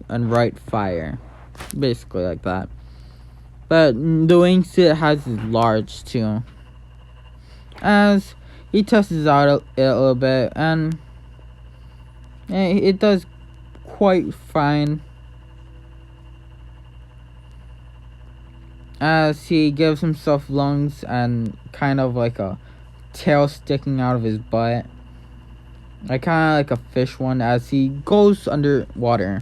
and right fire, basically like that. But the wingsuit has is large too. As he tests it out a little bit, and it does quite fine. As he gives himself lungs and kind of like a tail sticking out of his butt. Like kind of like a fish one as he goes underwater.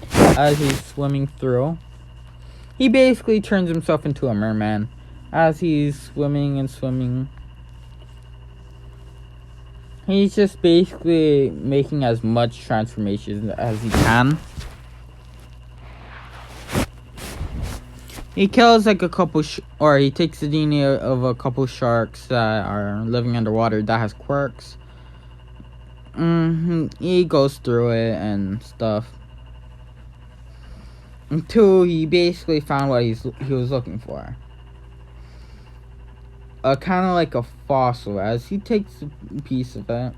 As he's swimming through. He basically turns himself into a merman. As he's swimming and swimming. He's just basically making as much transformations as he can. He kills like a couple, or he takes the DNA of a couple sharks that are living underwater that has quirks. He goes through it and stuff. Until he basically found what he was looking for. Kind of like a fossil, as he takes a piece of it.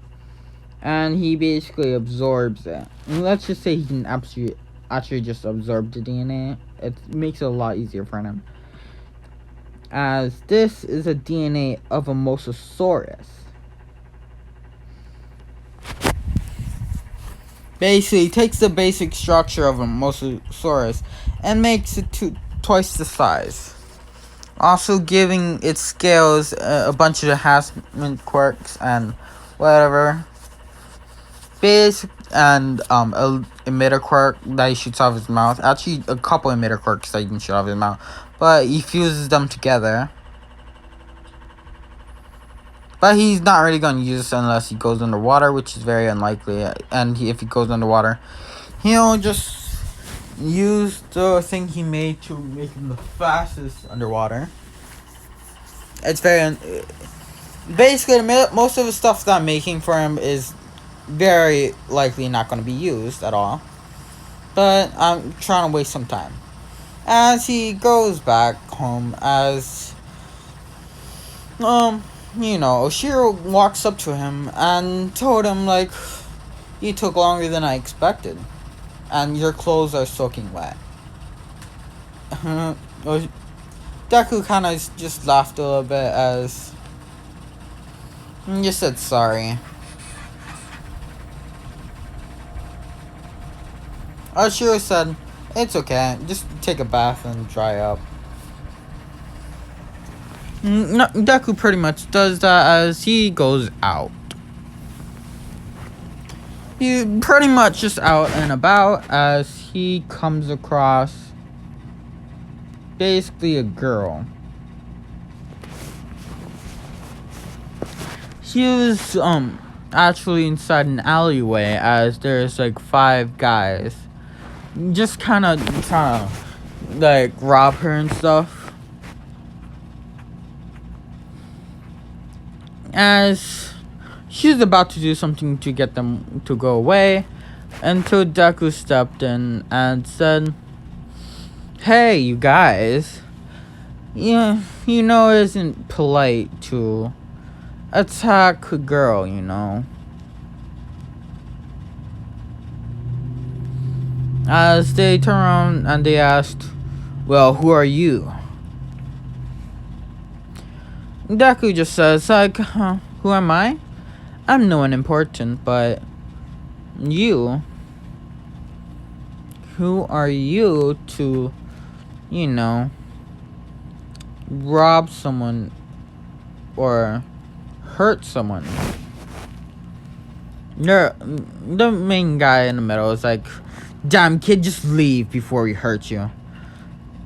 And he basically absorbs it. And let's just say he can actually just absorb the DNA. It makes it a lot easier for him. As this is a DNA of a mosasaurus. Basically, takes the basic structure of a mosasaurus and makes it twice the size. Also giving its scales a bunch of enhancement quirks and whatever. Basic and emitter quirk that he shoots out of his mouth. Actually, a couple emitter quirks that you can shoot out of his mouth. But he fuses them together. But he's not really going to use this unless he goes underwater, which is very unlikely. And if he goes underwater, he'll just use the thing he made to make him the fastest underwater. It's very... basically, most of the stuff that I'm making for him is very likely not going to be used at all. But I'm trying to waste some time. As he goes back home, as... Oshiro walks up to him and told him, like, you took longer than I expected. And your clothes are soaking wet. Deku kind of just laughed a little bit as... you said sorry. Oshiro said, it's okay, just take a bath and dry up. No, Deku pretty much does that as he goes out. He pretty much just out and about as he comes across basically a girl. She was actually inside an alleyway as there's like 5 guys just kind of trying to like rob her and stuff. As she's about to do something to get them to go away, until Deku stepped in and said, hey, you guys, yeah, you know it isn't polite to attack a girl, you know. As they turn around and they asked, well, who are you? Deku just says, like, who am I? I'm no one important, but you? Who are you to, you know, rob someone or hurt someone? The main guy in the middle is like, damn kid, just leave before we hurt you.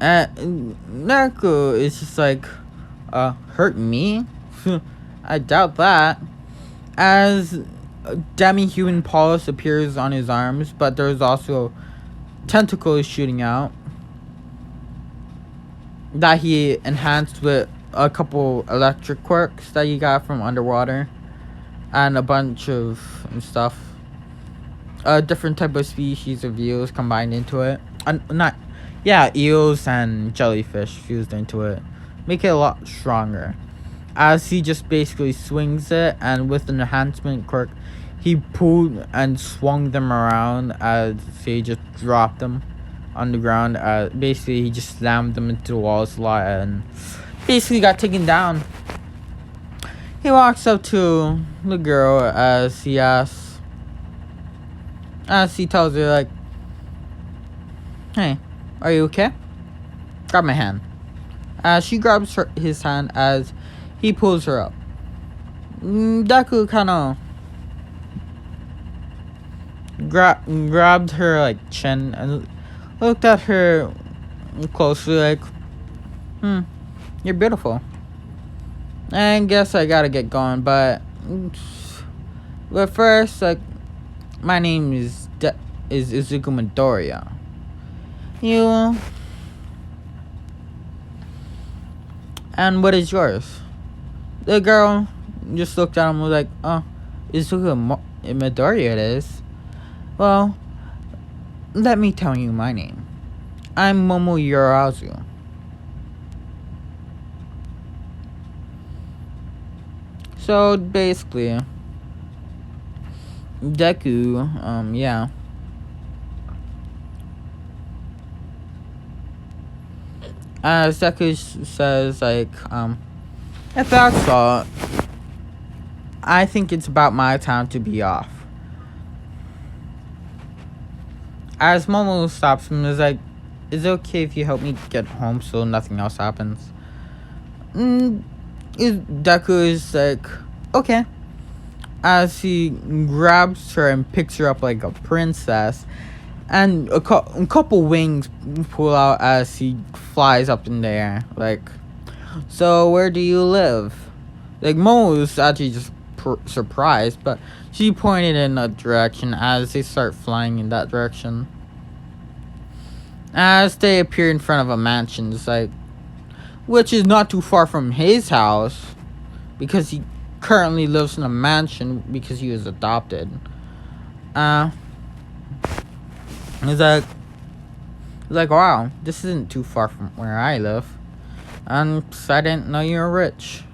And Deku is just like, hurt me? I doubt that. As demi-human polish appears on his arms, but there's also tentacles shooting out that he enhanced with a couple electric quirks that he got from underwater and a bunch of stuff. A different type of species of eels combined into it. Eels and jellyfish fused into it. Make it a lot stronger. As he just basically swings it, and with an enhancement quirk, he pulled and swung them around as he just dropped them on the ground. Basically, he just slammed them into the walls a lot and basically got taken down. He walks up to the girl as he tells her, like, "Hey, are you okay? Grab my hand." She grabs his hand as he pulls her up. Deku kind of grabbed her like chin and looked at her closely, like, "You're beautiful. I guess I gotta get going, but first, like, my name is Izuku Midoriya. And what is yours?" The girl just looked at him and was like, "Oh, Izuku Midoriya it is. Well, let me tell you my name. I'm Momo Yurazu." So basically, Deku, as Deku says, like, if that's all, I think it's about my time to be off. As Momo stops him, is like, "Is it okay if you help me get home so nothing else happens?" Deku is like, "Okay." As he grabs her and picks her up like a princess, and a couple wings pull out as he flies up in the air. Like, "So where do you live?" Like, Momo was actually just surprised, but she pointed in a direction as they start flying in that direction. As they appear in front of a mansion, it's like, which is not too far from his house, because he currently lives in a mansion because he was adopted. It's like, "Wow, this isn't too far from where I live. And I didn't know you were rich."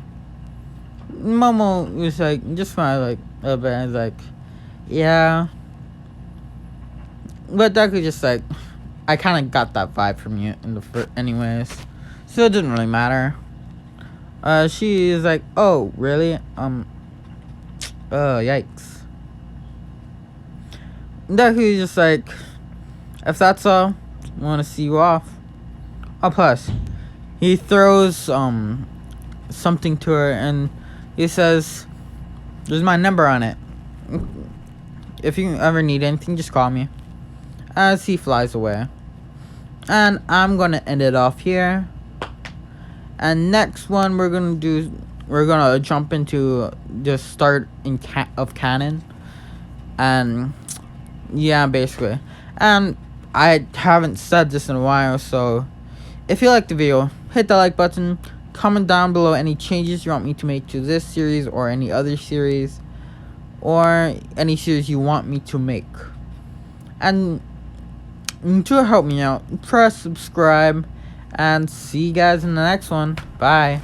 Momo was like, just smiled like a bit, and was like, "Yeah." But Deku just like, "I kind of got that vibe from you in the anyways, so it didn't really matter." She is like, "Oh, really? Yikes." Deku just like, "If that's all, I want to see you off." Oh, plus, he throws something to her and he says, "There's my number on it. If you ever need anything, just call me." As he flies away. And I'm gonna end it off here. And next one we're gonna jump into the start of canon. And yeah, basically. And I haven't said this in a while, so if you like the video, hit the like button, comment down below any changes you want me to make to this series or any other series, or any series you want me to make. And to help me out, press subscribe, and see you guys in the next one. Bye.